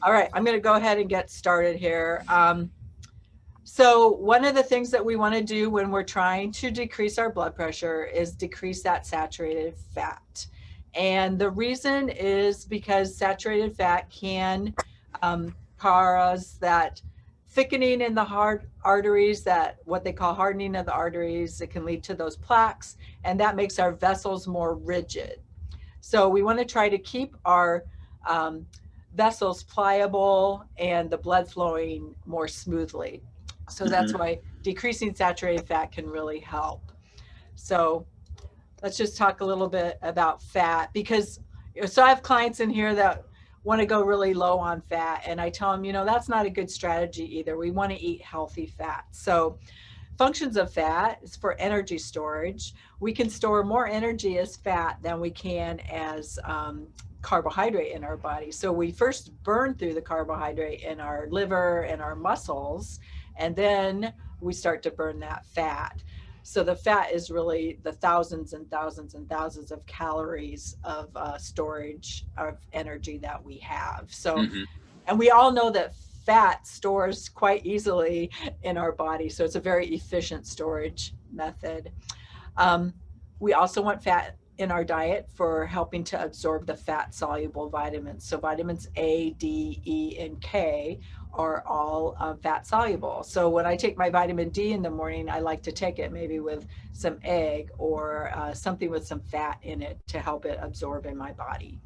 All right, I'm going to go ahead and get started here. So one of the things that we want to do when we're trying to decrease our blood pressure is decrease that saturated fat. And the reason is because saturated fat can cause that thickening in the heart arteries, that what they call hardening of the arteries. It can lead to those plaques, and that makes our vessels more rigid. So we want to try to keep our vessels pliable and the blood flowing more smoothly. So that's Hmm. why decreasing saturated fat can really help. So let's just talk a little bit about fat, because so I have clients in here that want to go really low on fat, and I tell them, that's not a good strategy either. We want to eat healthy fat. So functions of fat is for energy storage. We can store more energy as fat than we can as carbohydrate in our body. So we first burn through the carbohydrate in our liver and our muscles, and then we start to burn that fat. So the fat is really the thousands and thousands and thousands of calories of storage of energy that we have. So, Hmm. and we all know that fat stores quite easily in our body. So it's a very efficient storage method. Um, we also want fat in our diet for helping to absorb the fat soluble vitamins. So vitamins A, D, E, and K are all fat soluble. So when I take my vitamin D in the morning, I like to take it maybe with some egg or something with some fat in it to help it absorb in my body.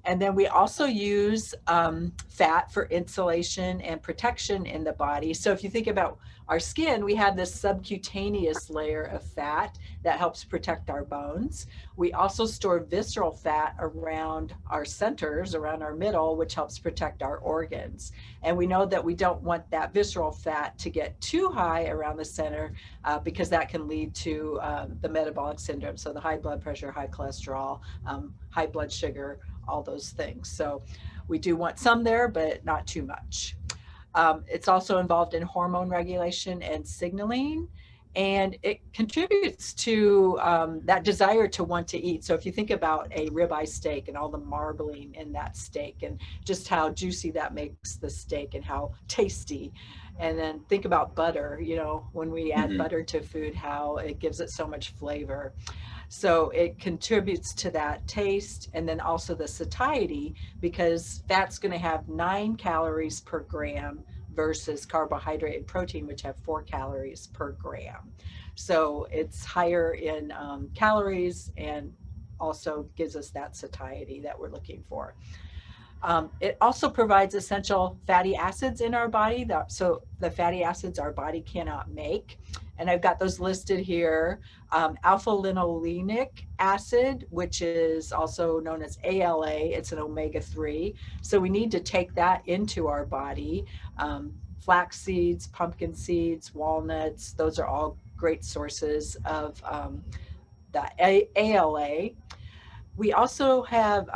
And then we also use fat for insulation and protection in the body. So if you think about our skin, we have this subcutaneous layer of fat that helps protect our bones. We also store visceral fat around our centers, around our middle, which helps protect our organs. And we know that we don't want that visceral fat to get too high around the center because that can lead to the metabolic syndrome. So the high blood pressure, high cholesterol, high blood sugar, all those things. So we do want some there, but not too much. It's also involved in hormone regulation and signaling, and it contributes to that desire to want to eat. So if you think about a ribeye steak and all the marbling in that steak and just how juicy that makes the steak and how tasty. And then think about butter, when we add Hmm. butter to food, how it gives it so much flavor. So it contributes to that taste, and then also the satiety, because fat's going to have 9 calories per gram versus carbohydrate and protein, which have 4 calories per gram. So it's higher in calories and also gives us that satiety that we're looking for. It also provides essential fatty acids in our body. So the fatty acids our body cannot make. And I've got those listed here. Alpha linolenic acid, which is also known as ALA, it's an omega 3. So we need to take that into our body. Flax seeds, pumpkin seeds, walnuts, those are all great sources of the ALA. We also have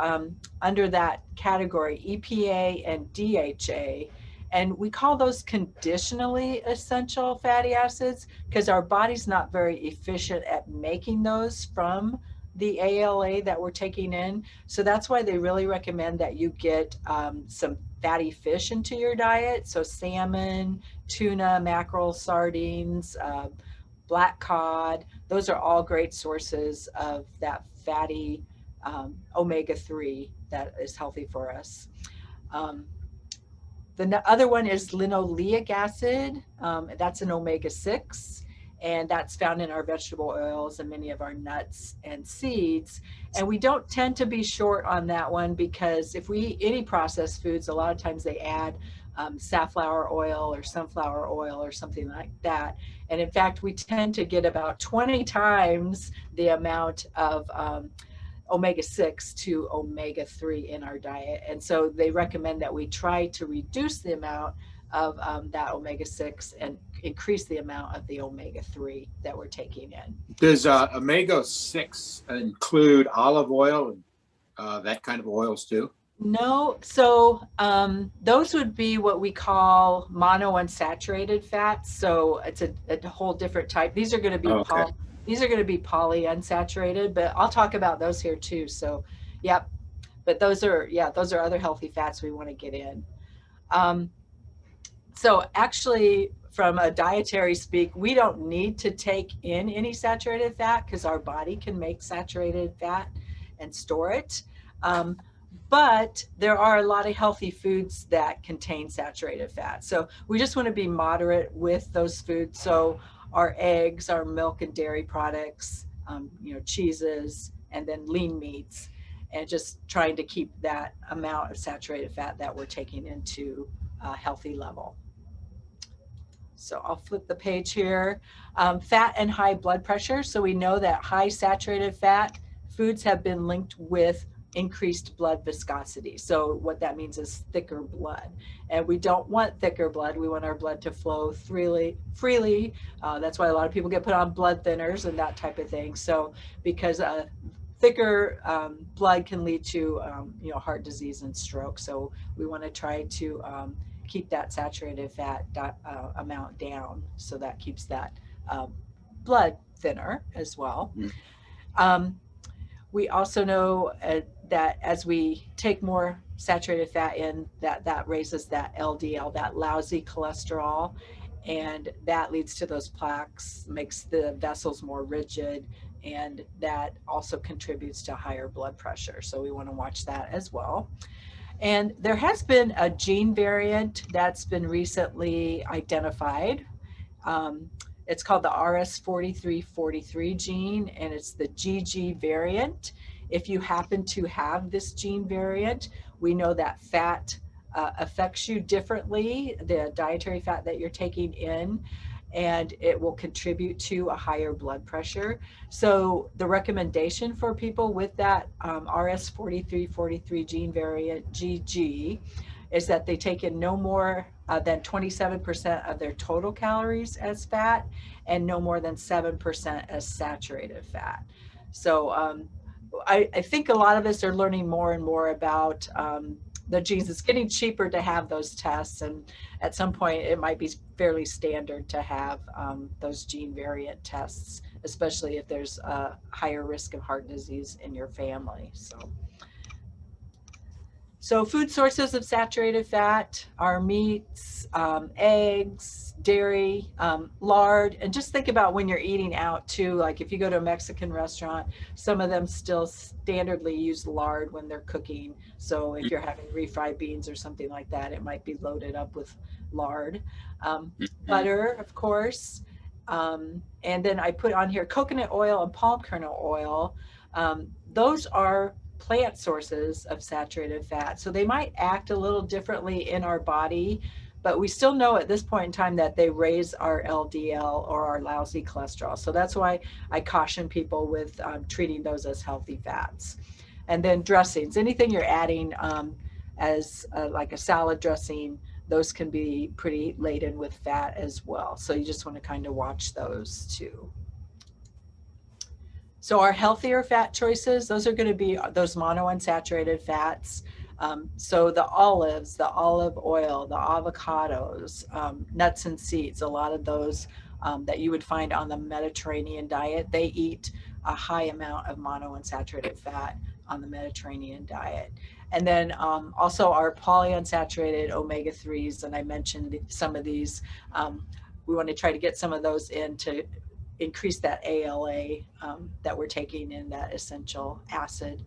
under that category EPA and DHA, and we call those conditionally essential fatty acids because our body's not very efficient at making those from the ALA that we're taking in. So that's why they really recommend that you get some fatty fish into your diet. So salmon, tuna, mackerel, sardines, black cod, those are all great sources of that fatty omega 3 that is healthy for us. Um, the other one is linoleic acid. That's an omega 6, and that's found in our vegetable oils and many of our nuts and seeds. And we don't tend to be short on that one because if we eat any processed foods, a lot of times they add safflower oil or sunflower oil or something like that. And in fact, we tend to get about 20 times the amount of omega 6 to omega 3 in our diet. And so they recommend that we try to reduce the amount of that omega 6 and increase the amount of the omega 3 that we're taking in. Does omega 6 include olive oil and that kind of oils too? No, so those would be what we call monounsaturated fats. So it's a whole different type. These are going to be Okay. these are going to be polyunsaturated, but I'll talk about those here too. So, yep. But those are, yeah, those are other healthy fats we want to get in. Um, so actually, from a dietary speak, we don't need to take in any saturated fat because our body can make saturated fat and store it. Um, but there are a lot of healthy foods that contain saturated fat. So we just want to be moderate with those foods. So our eggs, our milk and dairy products, cheeses, and then lean meats, and just trying to keep that amount of saturated fat that we're taking into a healthy level. So I'll flip the page here. Fat and high blood pressure. So we know that high saturated fat foods have been linked with increased blood viscosity. So what that means is thicker blood. And we don't want thicker blood. We want our blood to flow freely. That's why a lot of people get put on blood thinners and that type of thing. So because thicker blood can lead to heart disease and stroke. So we want to try to keep that saturated fat amount down, so that keeps that blood thinner as well. Mm. Um, we also know that as we take more saturated fat in, that raises that LDL, that lousy cholesterol, and that leads to those plaques, makes the vessels more rigid, and that also contributes to higher blood pressure. So we want to watch that as well. And there has been a gene variant that's been recently identified. Um, it's called the RS4343 gene, and it's the GG variant. If you happen to have this gene variant, we know that fat affects you differently, the dietary fat that you're taking in, and it will contribute to a higher blood pressure. So the recommendation for people with that RS4343 gene variant, GG, is that they take in no more than 27% of their total calories as fat and no more than 7% as saturated fat. So I think a lot of us are learning more and more about the genes. It's getting cheaper to have those tests, and at some point it might be fairly standard to have those gene variant tests, especially if there's a higher risk of heart disease in your family. So food sources of saturated fat are meats, eggs, dairy, lard, and just think about when you're eating out too. Like if you go to a Mexican restaurant, some of them still standardly use lard when they're cooking. So if you're having refried beans or something like that, it might be loaded up with lard. Mhm. Butter, of course. And then I put on here coconut oil and palm kernel oil. Those are plant sources of saturated fat. So they might act a little differently in our body, but we still know at this point in time that they raise our LDL or our lousy cholesterol. So that's why I caution people with treating those as healthy fats. And then dressings, anything you're adding as like a salad dressing, those can be pretty laden with fat as well. So you just want to kind of watch those too. So our healthier fat choices, those are going to be those monounsaturated fats. So the olives, the olive oil, the avocados, nuts and seeds, a lot of those that you would find on the Mediterranean diet, they eat a high amount of monounsaturated fat on the Mediterranean diet. And then also our polyunsaturated omega-3s, and I mentioned some of these. We want to try to get some of those in to increase that ALA that we're taking in, that essential acid.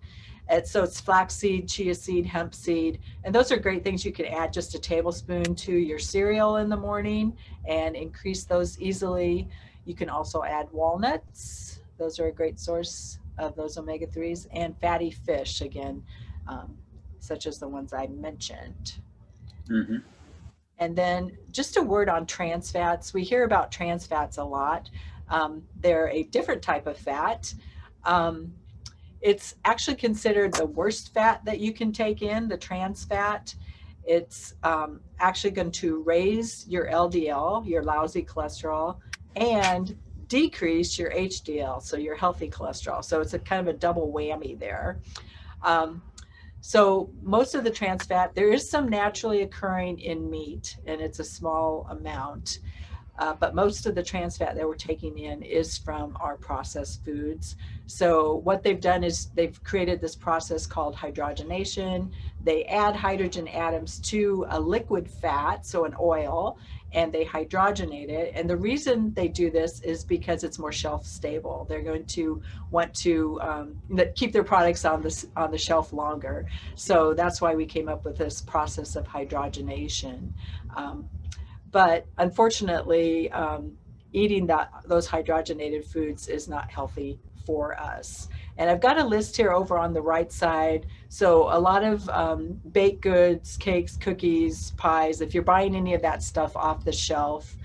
And so it's flaxseed, chia seed, hemp seed, and those are great things. You can add just a tablespoon to your cereal in the morning and increase those easily. You can also add walnuts. Those are a great source of those omega-3s, and fatty fish, again, such as the ones I mentioned. Mhm. And then just a word on trans fats. We hear about trans fats a lot. They're a different type of fat. Um, it's actually considered the worst fat that you can take in, the trans fat. It's actually going to raise your LDL, your lousy cholesterol, and decrease your HDL, so your healthy cholesterol. So it's a kind of a double whammy there. Um, so most of the trans fat, there is some naturally occurring in meat, and it's a small amount. But most of the trans fat that we're taking in is from our processed foods. So what they've done is they've created this process called hydrogenation. They add hydrogen atoms to a liquid fat, so an oil, and they hydrogenate it. And the reason they do this is because it's more shelf stable. They're going to want to keep their products on the shelf longer. So that's why we came up with this process of hydrogenation. But unfortunately, eating those hydrogenated foods is not healthy for us. And I've got a list here over on the right side. So a lot of baked goods, cakes, cookies, pies, if you're buying any of that stuff off the shelf,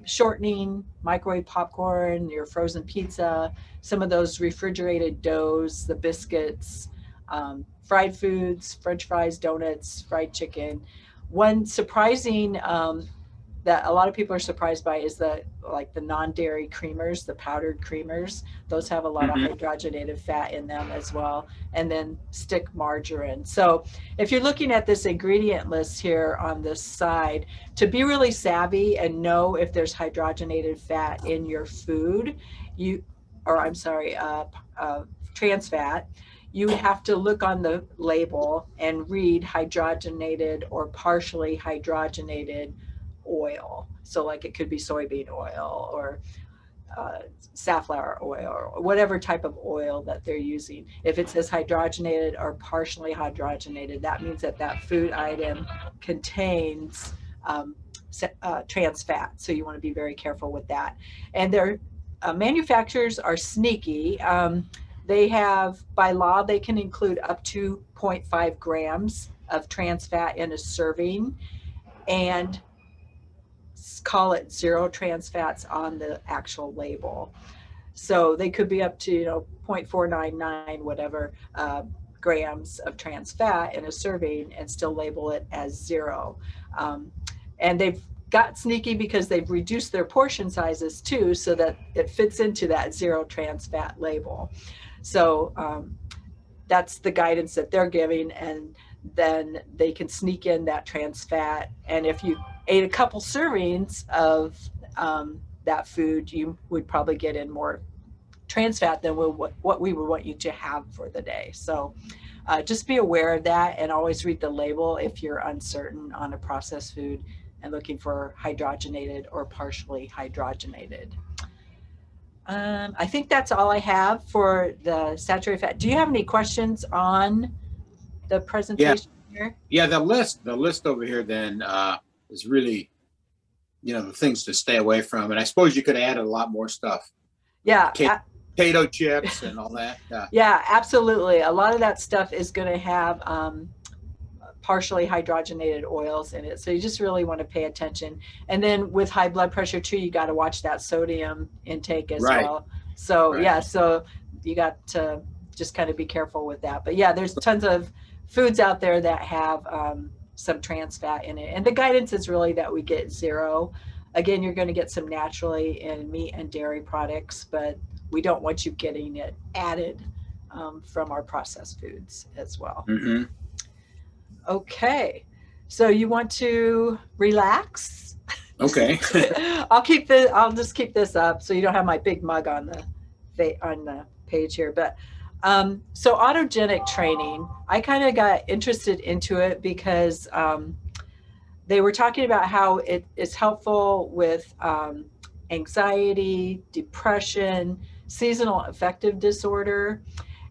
shortening, microwave popcorn, your frozen pizza, some of those refrigerated doughs, the biscuits, fried foods, French fries, donuts, fried chicken. One surprising that a lot of people are surprised by is the non-dairy creamers, the powdered creamers. Those have a lot of Hmm. hydrogenated fat in them as well, and then stick margarine. So if you're looking at this ingredient list here on this side, to be really savvy and know if there's hydrogenated fat in your food, trans fat, you would have to look on the label and read hydrogenated or partially hydrogenated oil. So like it could be soybean oil or safflower oil or whatever type of oil that they're using. If it says hydrogenated or partially hydrogenated, that means that that food item contains trans fat. So you want to be very careful with that. And their manufacturers are sneaky. They have, by law, they can include up to 0.5 grams of trans fat in a serving, and call it zero trans fats on the actual label. So they could be up to 0.499 whatever grams of trans fat in a serving and still label it as zero. And they've got sneaky because they've reduced their portion sizes too, so that it fits into that zero trans fat label. So that's the guidance that they're giving, and then they can sneak in that trans fat. And if you ate a couple servings of that food, you would probably get in more trans fat than what we would want you to have for the day. So just be aware of that, and always read the label if you're uncertain on a processed food and looking for hydrogenated or partially hydrogenated. I think that's all I have for the saturated fat. Do you have any questions on the Yeah, presentation here? yeah. The list over here then is really, the things to stay away from. And I suppose you could add a lot more stuff, Yeah, potato chips and all that. yeah, absolutely. A lot of that stuff is going to have partially hydrogenated oils in it. So you just really want to pay attention. And then with high blood pressure too, you got to watch that sodium intake as Right. well. So Right. yeah, so you got to just kind of be careful with that. But yeah, there's tons of foods out there that have some trans fat in it. And the guidance is really that we get zero. Again, you're going to get some naturally in meat and dairy products, but we don't want you getting it added from our processed foods as well. Hmm. Okay, so you want to relax? Okay. I'll just keep this up so you don't have my big mug on the page here. But so autogenic training, I kind of got interested into it because they were talking about how it is helpful with anxiety, depression, seasonal affective disorder.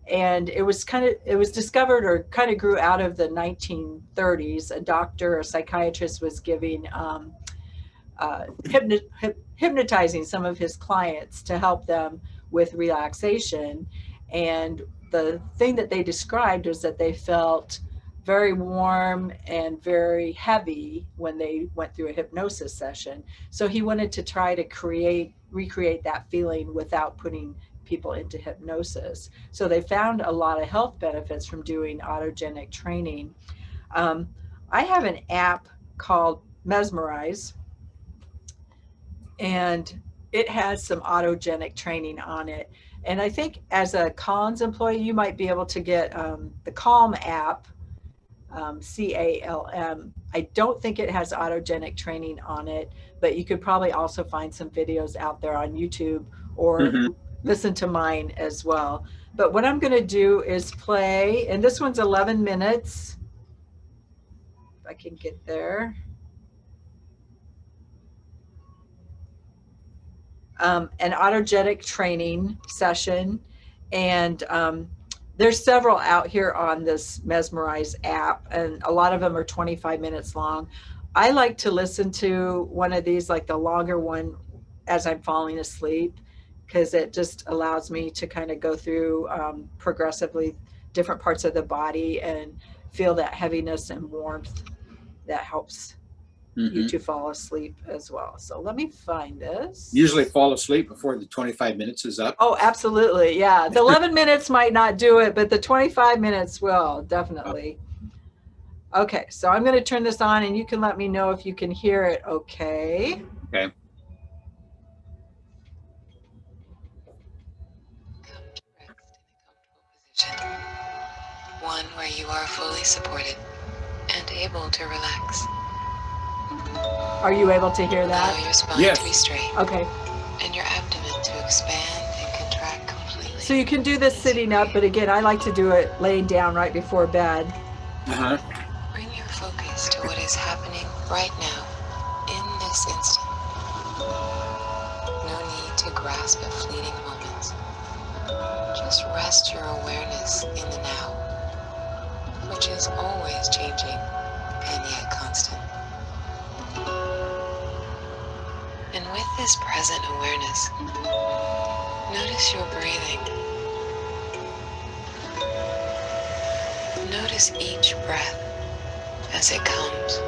And it was discovered, or kind of grew out of the 1930s. A psychiatrist was giving hypnotizing some of his clients to help them with relaxation. And the thing that they described was that they felt very warm and very heavy when they went through a hypnosis session. So he wanted to try to recreate that feeling without putting people into hypnosis. So they found a lot of health benefits from doing autogenic training. I have an app called Mesmerize, and it has some autogenic training on it. And I think as a Collins employee, you might be able to get the Calm app CALM. I don't think it has autogenic training on it, but you could probably also find some videos out there on YouTube or Hmm. listen to mine as well. But what I'm going to do is play, and this one's 11 minutes. If I can get there. An autogenic training session. And there's several out here on this Mesmerize app, and a lot of them are 25 minutes long. I like to listen to one of these, like the longer one, as I'm falling asleep, because it just allows me to kind of go through progressively different parts of the body and feel that heaviness and warmth that helps you Hmm. to fall asleep as well. So let me find this. Usually fall asleep before the 25 minutes is up. Oh, absolutely. Yeah. The 11 minutes might not do it, but the 25 minutes will Uh, definitely. Okay. So I'm going to turn this on and you can let me know if you can hear it. Okay. Okay. Come to rest in a comfortable position, one where you are fully supported and able to relax. Are you able to hear Allow that? your spine Yes. to be straight Okay. and your abdomen to expand and contract completely. So you can do this sitting up, but again, I like to do it laying down right before bed. Uh-huh. Bring your focus to what is happening right now, in this instant. No need to grasp at fleeting moments. Just rest your awareness in the now, which is always changing and yet constant. And with this present awareness, notice your breathing. Notice each breath as it comes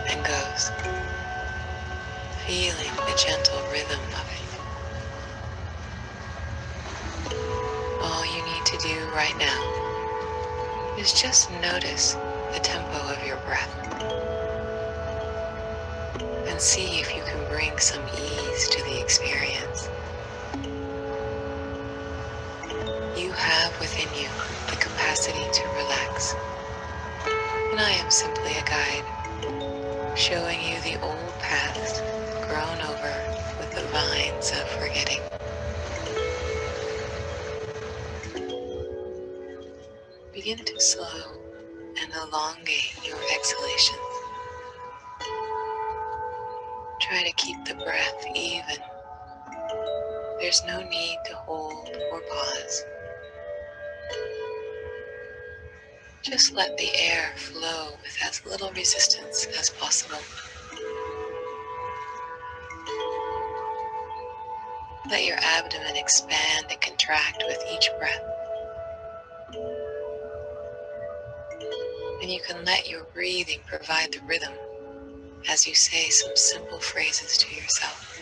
and goes, feeling the gentle rhythm of it. All you need to do right now is just notice the tempo of your breath and see if you can bring some ease to the experience. You have within you the capacity to relax, and I am simply a guide, showing you the old paths grown over with the vines of forgetting. Begin to slow and elongate your exhalations. Try to keep the breath even. There's no need to hold or pause. Just let the air flow with as little resistance as possible. Let your abdomen expand and contract with each breath. And you can let your breathing provide the rhythm as you say some simple phrases to yourself.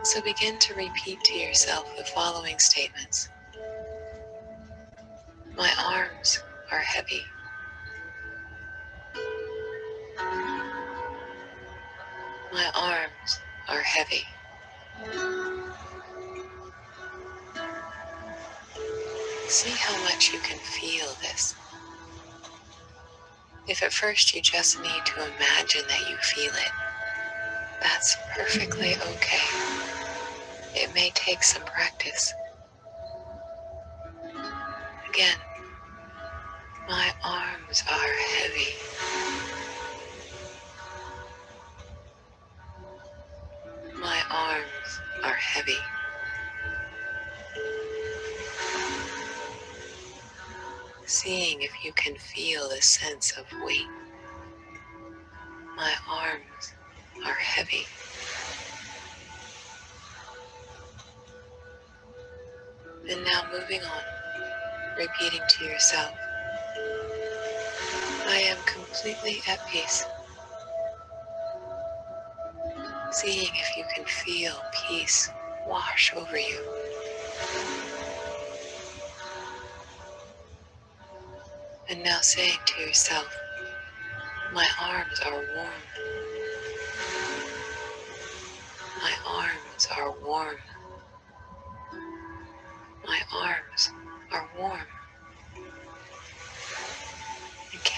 So begin to repeat to yourself the following statements. My arms are heavy. My arms are heavy. See how much you can feel this. If at first you just need to imagine that you feel it, that's perfectly okay. It may take some practice. Again, my arms are heavy. My arms are heavy. Seeing if you can feel the sense of weight. My arms are heavy. And now moving on, repeating to yourself, I am completely at peace. Seeing if you can feel peace wash over you. And now saying to yourself, my arms are warm. My arms are warm. My arms are warm.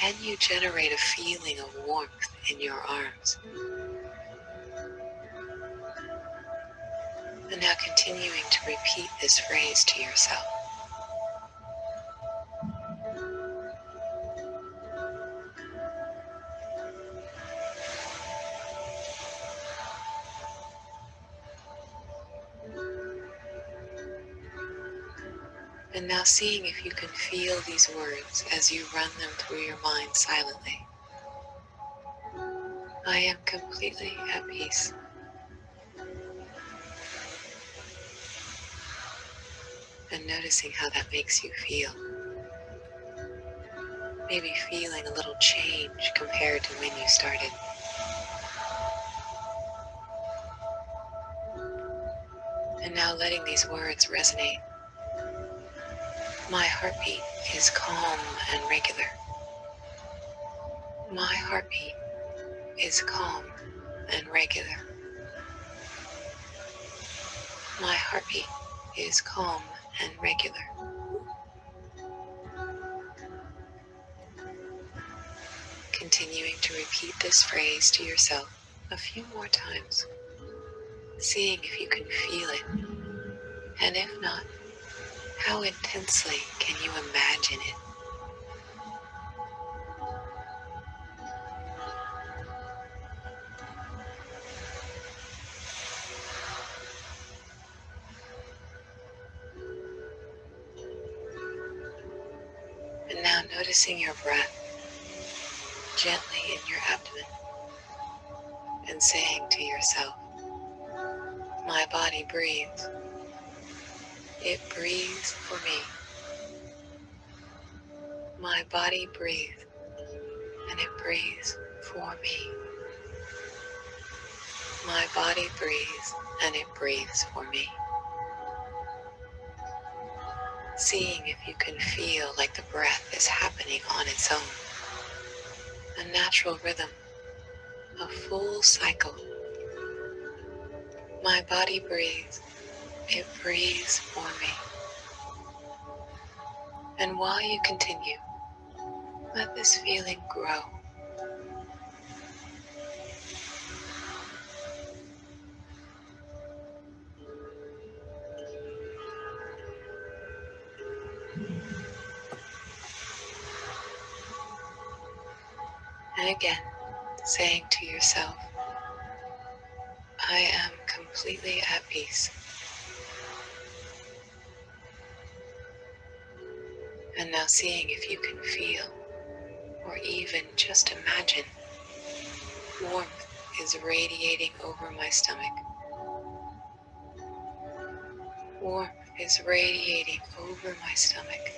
can you generate a feeling of warmth in your arms? And now continuing to repeat this phrase to yourself. And now seeing if you can feel these words as you run them through your mind silently. I am completely at peace. And noticing how that makes you feel. Maybe feeling a little change compared to when you started. And now letting these words resonate. My heartbeat is calm and regular. My heartbeat is calm and regular. My heartbeat is calm and regular. Continuing to repeat this phrase to yourself a few more times, seeing if you can feel it, and if not, how intensely can you imagine it? And now noticing your breath gently in your abdomen and saying to yourself, my body breathes. It breathes for me. My body breathes and it breathes for me. My body breathes and it breathes for me. Seeing if you can feel like the breath is happening on its own. A natural rhythm, a full cycle. My body breathes, it breathes for me. And while you continue, let this feeling grow. And again, saying to yourself, I am completely at peace. And now seeing if you can feel, or even just imagine, warmth is radiating over my stomach. Warmth is radiating over my stomach.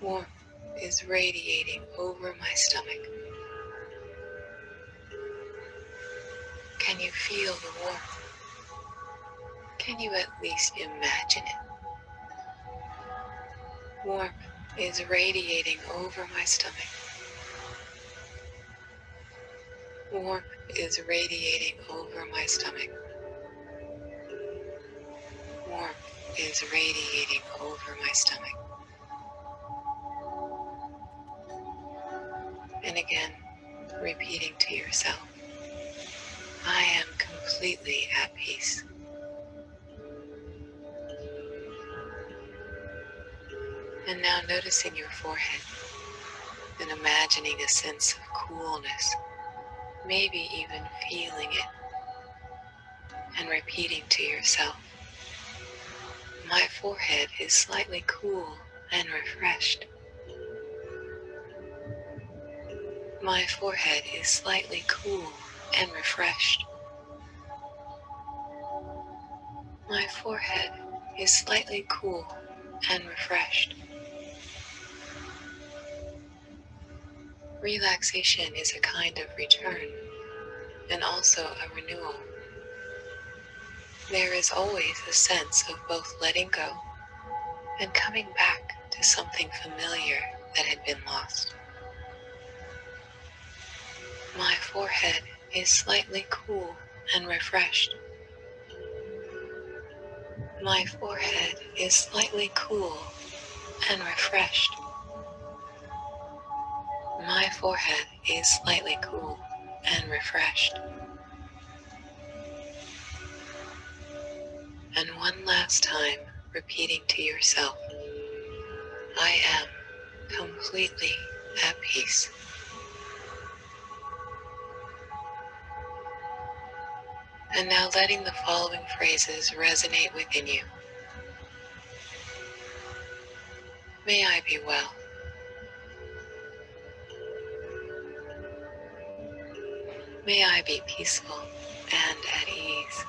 Warmth is radiating over my stomach. Can you feel the warmth? Can you at least imagine it? Warmth is radiating over my stomach. Warmth is radiating over my stomach. Warmth is radiating over my stomach. And again, repeating to yourself, I am completely at peace. And now noticing your forehead and imagining a sense of coolness, maybe even feeling it, and repeating to yourself, my forehead is slightly cool and refreshed. My forehead is slightly cool and refreshed. My forehead is slightly cool and refreshed. Relaxation is a kind of return and also a renewal. There is always a sense of both letting go and coming back to something familiar that had been lost. My forehead is slightly cool and refreshed. My forehead is slightly cool and refreshed. My forehead is slightly cool and refreshed. And one last time, repeating to yourself, I am completely at peace. And now letting the following phrases resonate within you. May I be well. May I be peaceful and at ease.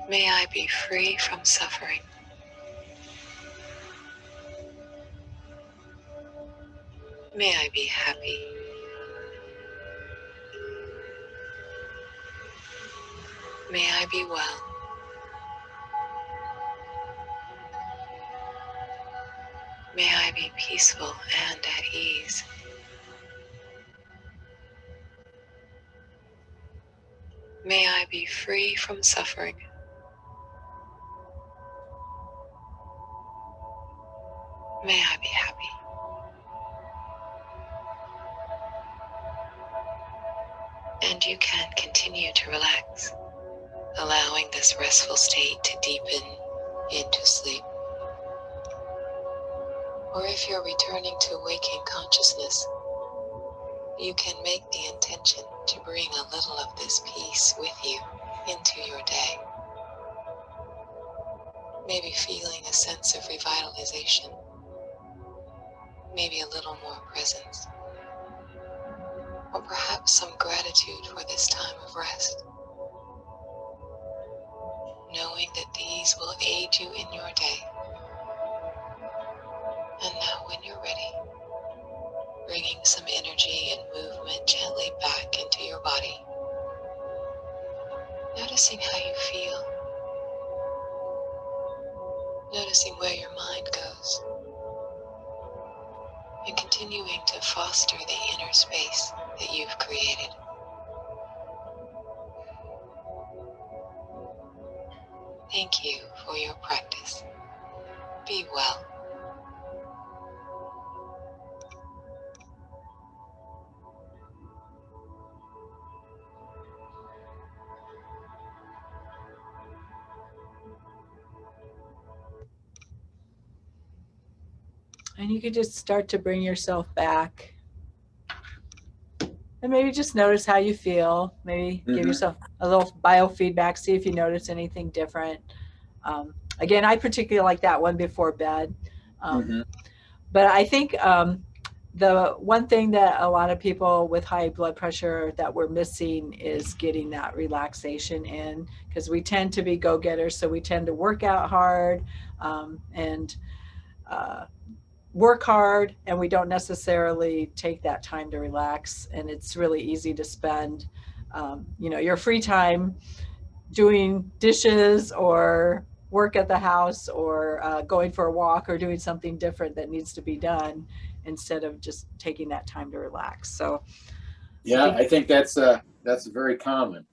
May I be free from suffering. May I be happy. May I be well. May I be peaceful and at ease. May I be free from suffering. May I be happy. And you can continue to relax, allowing this restful state to deepen into sleep. Or if you're returning to waking consciousness, you can make the intention to bring a little of this peace with you into your day. Maybe feeling a sense of revitalization, maybe a little more presence, or perhaps some gratitude for this time of rest, knowing that these will aid you in your day. And now when you're ready, bringing some energy and movement gently back into your body, noticing how you feel, noticing where your mind goes, and continuing to foster the inner space that you've created. Thank you for your practice. Be well. And you can just start to bring yourself back. And maybe just notice how you feel. Maybe give yourself a little biofeedback, see if you notice anything different. Again, I particularly like that one before bed. But I think the one thing that a lot of people with high blood pressure that we're missing is getting that relaxation in, because we tend to be go-getters. So we tend to work out hard and work hard, and we don't necessarily take that time to relax. And it's really easy to spend, your free time doing dishes or work at the house or going for a walk or doing something different that needs to be done instead of just taking that time to relax. So yeah, I think that's very common.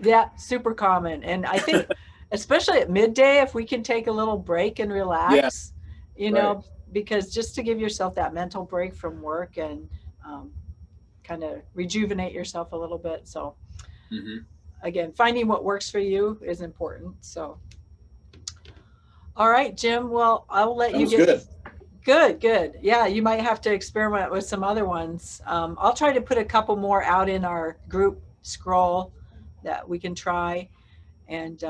yeah, super common. And I think especially at midday, if we can take a little break and relax, right. Because just to give yourself that mental break from work and kind of rejuvenate yourself a little bit. So again, finding what works for you is important. So, all right, Jim, well, I'll let you get good. Yeah, you might have to experiment with some other ones. I'll try to put a couple more out in our group scroll that we can try. And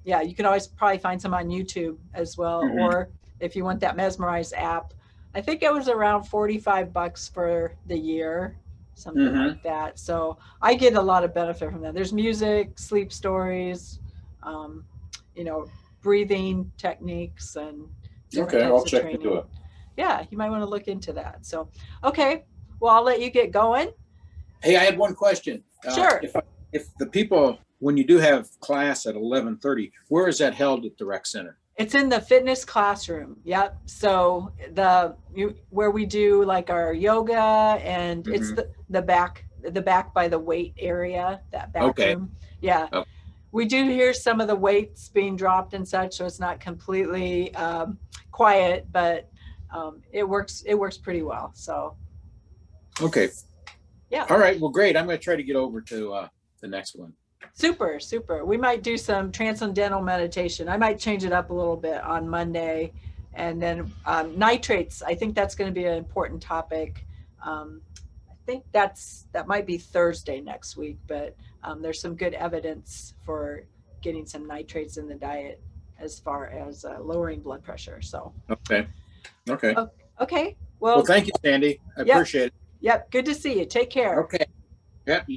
yeah, you can always probably find some on YouTube as well. Or if you want that Mesmerize app, I think it was around $45 for the year, something like that. So I get a lot of benefit from that. There's music, sleep stories, breathing techniques, and different types I'll of check training. into it. Yeah, you might want to look into that. So, okay, well, I'll let you get going. Hey, I had one question. Sure. If the people, when you do have class at 11:30, where is that held at the rec center? It's in the fitness classroom. Yep. So where we do like our yoga, and it's the back by the weight area, that back room. Yeah. Okay. We do hear some of the weights being dropped and such, so it's not completely quiet, but it works pretty well. So Okay. yeah. All right. Well, great. I'm going to try to get over to the next one. Super, super. We might do some transcendental meditation. I might change it up a little bit on Monday. And then nitrates, I think that's going to be an important topic. I think that might be Thursday next week, but there's some good evidence for getting some nitrates in the diet as far as lowering blood pressure. So, Okay. Okay. Okay. Well, Well, thank you, Sandy. I yep. appreciate it. Yep. Good to see you. Take care. Okay. Yep.